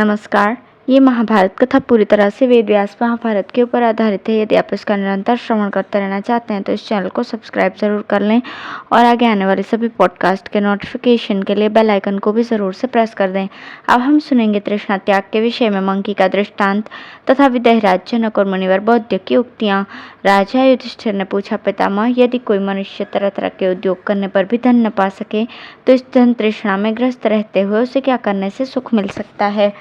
नमस्कार। ये महाभारत कथा पूरी तरह से वेद व्यास महाभारत के ऊपर आधारित है। यदि आप इसका निरंतर श्रवण करते रहना चाहते हैं तो इस चैनल को सब्सक्राइब जरूर कर लें और आगे आने वाले सभी पॉडकास्ट के नोटिफिकेशन के लिए बेल आइकन को भी जरूर से प्रेस कर दें। अब हम सुनेंगे तृष्णा त्याग के विषय में मंकी का दृष्टांत तथा विदेहराज जनक और मुनिवर बौद्ध की उक्तियाँ। राजा युधिष्ठिर ने पूछा, पितामह, यदि कोई मनुष्य तरह तरह के उद्योग करने पर भी धन न पा सके तो इस धन तृष्णा में ग्रस्त रहते हुए उसे क्या करने से सुख मिल सकता है?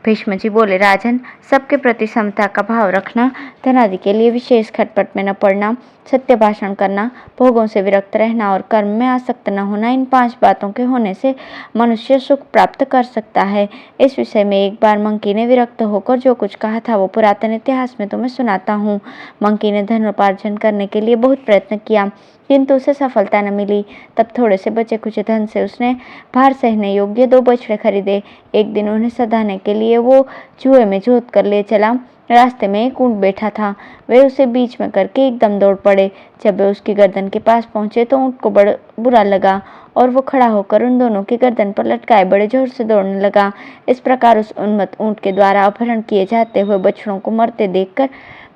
भीष्म जी बोले, राजन, सबके प्रति समता का भाव रखना, धन आदि के लिए विशेष खटपट में न पड़ना, सत्य भाषण करना, भोगों से विरक्त रहना और कर्म में आसक्त न होना, इन 5 बातों के होने से मनुष्य सुख प्राप्त कर सकता है। इस विषय में एक बार मंकी ने विरक्त होकर जो कुछ कहा था वो पुरातन इतिहास में तुम्हें सुनाता हूँ। मंकी ने धनोपार्जन करने के लिए बहुत प्रयत्न किया किंतु उसे सफलता न मिली। तब थोड़े से बचे कुछ धन से उसने भार सहने योग्य 2 बछड़े खरीदे। एक दिन उन्हें सधाने के लिए वो जुए में जोत कर ले चला। रास्ते में एक ऊंट बैठा था। वे उसे बीच में करके एकदम दौड़ पड़े। जब वे उसकी गर्दन के पास पहुंचे तो ऊंट को बड़ा बुरा लगा और वो खड़ा होकर उन दोनों की गर्दन पर लटकाए बड़े जोर से दौड़ने लगा। इस प्रकार उस उन्मत्त ऊंट के द्वारा अपहरण किए जाते हुए बछड़ों को मरते देखकर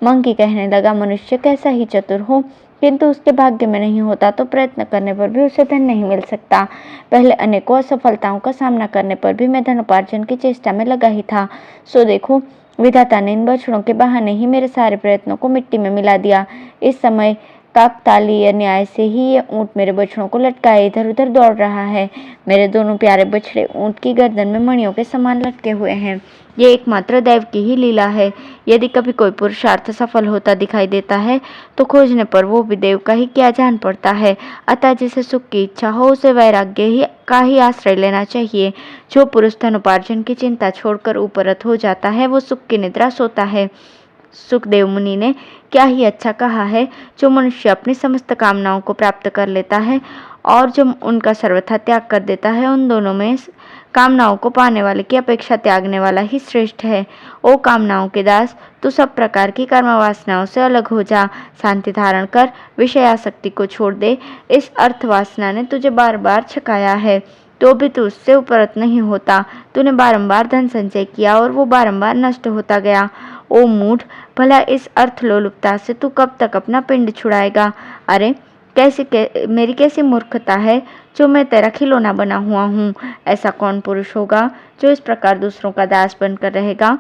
मंकी कहने लगा, मनुष्य कैसा ही चतुर हो, किंतु उसके भाग्य में नहीं होता तो प्रयत्न करने पर भी उसे धन नहीं मिल सकता। पहले अनेकों असफलताओं का सामना करने पर भी मैं धनोपार्जन की चेष्टा में लगा ही था। सो देखो, विधाता ने इन बछड़ों के बहाने ही मेरे सारे प्रयत्नों को मिट्टी में मिला दिया। इस समय काकतालीय न्याय से ही ये ऊंट मेरे बछड़ों को लटकाए इधर उधर दौड़ रहा है। मेरे दोनों प्यारे बछड़े ऊंट की गर्दन में मणियों के समान लटके हुए हैं। ये एकमात्र दैव की ही लीला है। यदि कभी कोई पुरुषार्थ सफल होता दिखाई देता है तो खोजने पर वो भी देव का ही क्या जान पड़ता है। अतः जिसे सुख की इच्छा हो उसे वैराग्य का ही आश्रय लेना चाहिए। जो पुरुष धनोपार्जन की चिंता छोड़कर उपरत हो जाता है वो सुख की निद्रा सोता है। सुखदेव मुनि ने क्या ही अच्छा कहा है, जो मनुष्य अपनी समस्त कामनाओं को प्राप्त कर लेता है और जो उनका सर्वथा त्याग कर देता है, उन दोनों में कामनाओं को पाने वाले की अपेक्षा त्यागने वाला ही श्रेष्ठ है। ओ कामनाओं के दास, तू सब प्रकार की कर्म वासनाओं से अलग हो जा, शांति धारण कर, विषय आसक्ति को छोड़ दे। इस अर्थ वासना ने तुझे बार बार छकाया है तो भी तू उससे उपरत नहीं होता। तूने बारंबार धन संचय किया और वो बारंबार नष्ट होता गया। ओ मूढ़, भला इस अर्थलोलुपता से तू कब तक अपना पिंड छुड़ाएगा? अरे मेरी कैसी मूर्खता है जो मैं तेरा खिलौना बना हुआ हूँ। ऐसा कौन पुरुष होगा जो इस प्रकार दूसरों का दास बनकर रहेगा?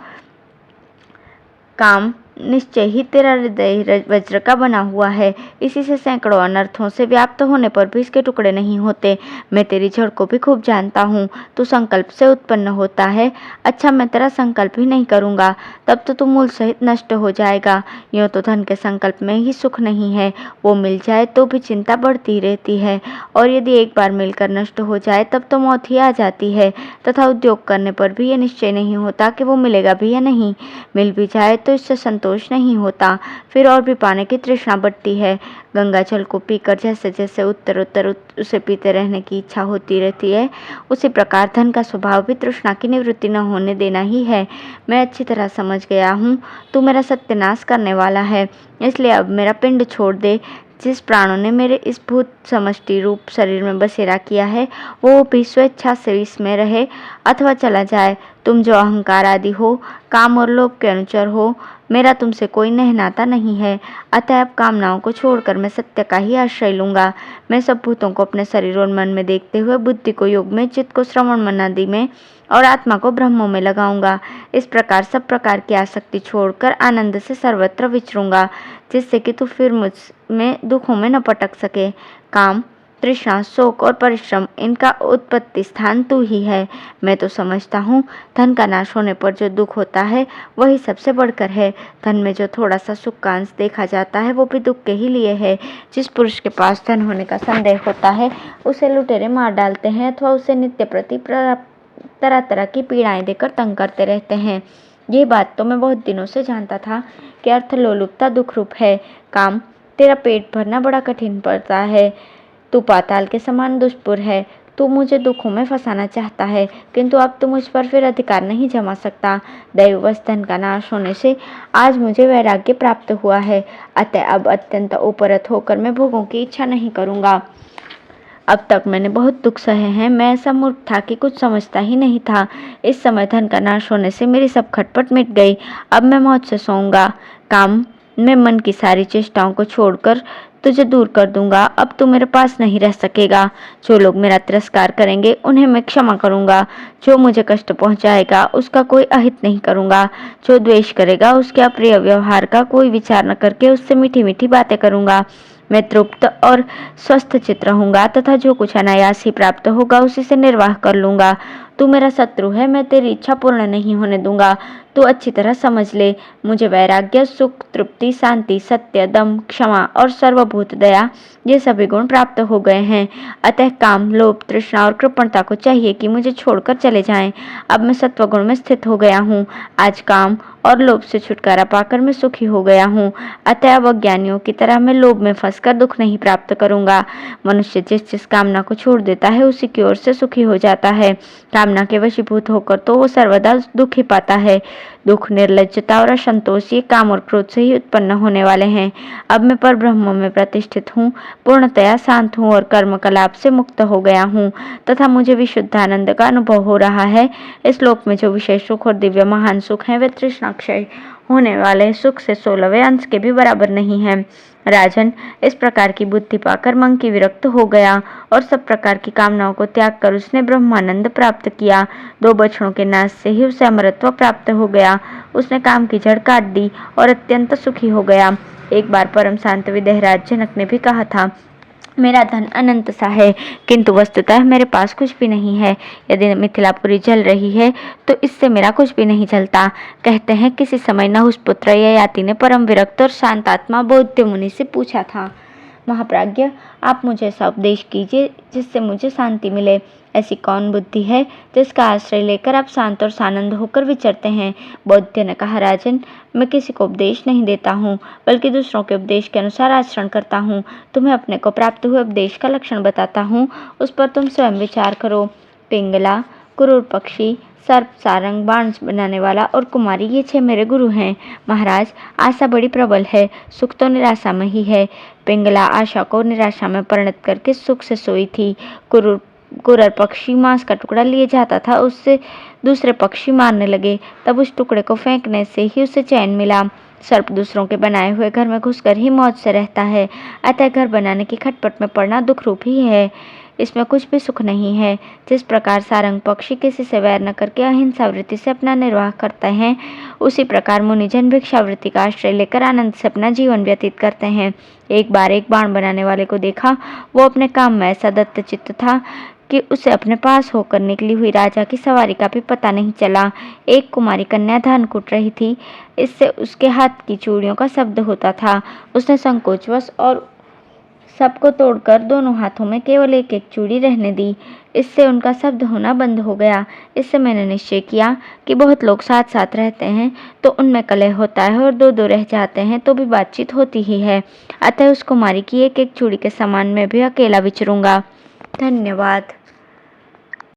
काम निश्चय ही तेरा हृदय वज्र का बना हुआ है। इसी से सैकड़ों अनर्थों से व्याप्त होने पर भी इसके टुकड़े नहीं होते। मैं तेरी जड़ को भी खूब जानता हूँ। तू संकल्प से उत्पन्न होता है। अच्छा, मैं तेरा संकल्प ही नहीं करूँगा, तब तो तू मूल सहित नष्ट हो जाएगा। यूँ तो धन के संकल्प में ही सुख नहीं है। वो मिल जाए तो भी चिंता बढ़ती रहती है और यदि एक बार मिलकर नष्ट हो जाए तब तो मौत ही आ जाती है। तथा उद्योग करने पर भी ये निश्चय नहीं होता कि वो मिलेगा भी या नहीं। मिल भी जाए तो इससे संतोष नहीं होता, फिर और भी पाने की तृष्णा बढ़ती है। गंगा जल को पीकर जैसे जैसे उत्तर उत्तर उसे पीते रहने की इच्छा होती रहती है, उसी प्रकार धन का स्वभाव भी तृष्णा की निवृत्ति न होने देना ही है। मैं अच्छी तरह समझ गया हूँ, तू मेरा सत्यानाश करने वाला है, इसलिए अब मेरा पिंड छोड़ दे। जिस प्राणों ने मेरे इस भूत समष्टि रूप शरीर में बसेरा किया है वो भी स्वेच्छा से इसमें रहे अथवा चला जाए। तुम जो अहंकार आदि हो, काम और लोभ के अनुचर हो, मेरा तुमसे कोई नेह नाता नहीं है। अतः कामनाओं को छोड़कर मैं सत्य का ही आश्रय लूंगा। मैं सब भूतों को अपने शरीर और मन में देखते हुए बुद्धि को योग में, चित्त को श्रवण मन आदि में और आत्मा को ब्रह्मों में लगाऊंगा। इस प्रकार सब प्रकार की आसक्ति छोड़कर आनंद से सर्वत्र विचरूंगा, जिससे कि तू फिर मुझ में दुखों में न पटक सके। काम, तृष्णा, शोक और परिश्रम, इनका उत्पत्ति स्थान तू ही है। मैं तो समझता हूँ धन का नाश होने पर जो दुख होता है वही सबसे बढ़कर है। धन में जो थोड़ा सा सुख का अंश देखा जाता है वो भी दुख के ही लिए है। जिस पुरुष के पास धन होने का संदेह होता है उसे लुटेरे मार डालते हैं अथवा उसे नित्य प्रति तरह तरह की पीड़ाएं देकर तंग करते रहते हैं। ये बात तो मैं बहुत दिनों से जानता था कि अर्थलोलुपता दुख रूप है। काम, तेरा पेट भरना बड़ा कठिन पड़ता है। तू पाताल के समान दुष्पुर है। तू मुझे दुखों में फंसाना चाहता है, किंतु अब तू मुझ पर फिर अधिकार नहीं जमा सकता। दैववश धन का नाश होने से आज मुझे वैराग्य प्राप्त हुआ है। अतः अब अत्यंत उपरत होकर मैं भोगों की इच्छा नहीं करूँगा। अब तक मैंने बहुत दुख सहे हैं। मैं ऐसा मूर्ख था कि कुछ समझता ही नहीं था। इस समय धन का नाश होने से मेरी सब खटपट मिट गई। अब मैं मौज से सोऊंगा। काम में मन की सारी चेष्टाओं को छोड़कर तुझे दूर कर दूंगा। अब तू मेरे पास नहीं रह सकेगा। जो लोग मेरा तिरस्कार करेंगे उन्हें मैं क्षमा करूंगा। जो मुझे कष्ट पहुंचाएगा उसका कोई अहित नहीं करूंगा। जो द्वेष करेगा उसके अप्रिय व्यवहार का कोई विचार न करके उससे मीठी मीठी बातें करूंगा। मैं तृप्त और स्वस्थ चित्त रहूंगा तथा जो कुछ अनायास ही प्राप्त होगा उसी से निर्वाह कर लूंगा। तू मेरा शत्रु है, मैं तेरी इच्छा पूर्ण नहीं होने दूंगा। तू अच्छी तरह समझ ले, मुझे वैराग्य, सुख, तृप्ति, शांति, सत्य, दम, क्षमा और सर्वभूत दया ये सभी गुण प्राप्त हो गए हैं। अतः काम, लोभ, तृष्णा और कृपणता को चाहिए कि मुझे छोड़कर चले जाएं। अब मैं सत्वगुण में स्थित हो गया हूँ। आज काम और लोभ से छुटकारा पाकर मैं सुखी हो गया हूँ। अतः अब अज्ञानियों की तरह मैं लोभ में फंसकर दुख नहीं प्राप्त करूंगा। मनुष्य जिस जिस कामना को छोड़ देता है उसी की ओर से सुखी हो जाता है। कामना के वशीभूत होकर तो वो सर्वदा दुख ही पाता है। दुख, निर्लज्जता और असंतोष ये काम और क्रोध से ही उत्पन्न होने वाले हैं। अब मैं पर ब्रह्म में प्रतिष्ठित हूँ, पूर्णतया शांत हूँ और कर्म कलाप से मुक्त हो गया हूँ तथा मुझे विशुद्ध आनंद का अनुभव हो रहा है। इस लोक में जो विशेष सुख और दिव्य महान सुख है वे तृष्णाक्षय होने वाले सुख से 16वें अंश के भी बराबर नहीं है। राजन, इस प्रकार की बुद्धि पाकर मंकी विरक्त हो गया और सब प्रकार की कामनाओं को त्याग कर उसने ब्रह्मानंद प्राप्त किया। 2 बछड़ों के नाश से ही उसे अमरत्व प्राप्त हो गया। उसने काम की जड़ काट दी और अत्यंत सुखी हो गया। एक बार परम शांत विदेहराज जनक ने भी कहा था, मेरा धन अनंत सा है किंतु वस्तुतः मेरे पास कुछ भी नहीं है। यदि मिथिलापुरी जल रही है तो इससे मेरा कुछ भी नहीं जलता। कहते हैं किसी समय नहुष पुत्र ययाति ने परम विरक्त और शांतात्मा बौद्ध मुनि से पूछा था, महाप्राज्ञ, आप मुझे ऐसा उपदेश कीजिए जिससे मुझे शांति मिले। ऐसी कौन बुद्धि है जिसका आश्रय लेकर आप शांत और सानंद होकर विचरते हैं? बौद्ध ने कहा, राजन, मैं किसी को उपदेश नहीं देता हूँ बल्कि दूसरों के उपदेश के अनुसार आचरण करता हूँ। तुम्हें अपने को प्राप्त हुए उपदेश का लक्षण बताता हूँ, उस पर तुम स्वयं विचार करो। पिंगला, क्रूर पक्षी, सर्प, सारंग, बाण बनाने वाला और कुमारी ये 6 मेरे गुरु हैं। महाराज, आशा बड़ी प्रबल है, सुख तो निराशा में ही है। पिंगला आशा को निराशा में परिणत करके सुख से सोई थी। क्रूर पक्षी मांस का टुकड़ा लिए जाता था, उससे दूसरे पक्षी मारने लगे, तब उस टुकड़े को फेंकने से ही उसे चैन मिला। सर्प दूसरों के बनाए हुए घर में घुसकर ही मौज से रहता है, अतः घर बनाने की खटपट में पड़ना दुख रूप ही है, इसमें कुछ भी सुख नहीं है। जिस प्रकार सारंग पक्षी किसी से वैर न करके अहिंसा वृत्ति से अपना निर्वाह करते हैं, उसी प्रकार मुनिजन भिक्षावृत्ति का आश्रय लेकर आनंद से अपना जीवन व्यतीत करते हैं। एक बार एक बाण बनाने वाले को देखा, वो अपने काम में ऐसा दत्तचित्त था कि उसे अपने पास होकर निकली हुई राजा की सवारी का भी पता नहीं चला। एक कुमारी कन्या धान कूट रही थी, इससे उसके हाथ की चूड़ियों का शब्द होता था। उसने संकोचवश और सबको तोड़कर दोनों हाथों में केवल एक एक चूड़ी रहने दी, इससे उनका शब्द होना बंद हो गया। इससे मैंने निश्चय किया कि बहुत लोग साथ साथ रहते हैं तो उनमें कलह होता है और 2-2 रह जाते हैं तो भी बातचीत होती ही है। अतः उस कुमारी की एक एक चूड़ी के समान मैं भी अकेला विचरूंगा। धन्यवाद।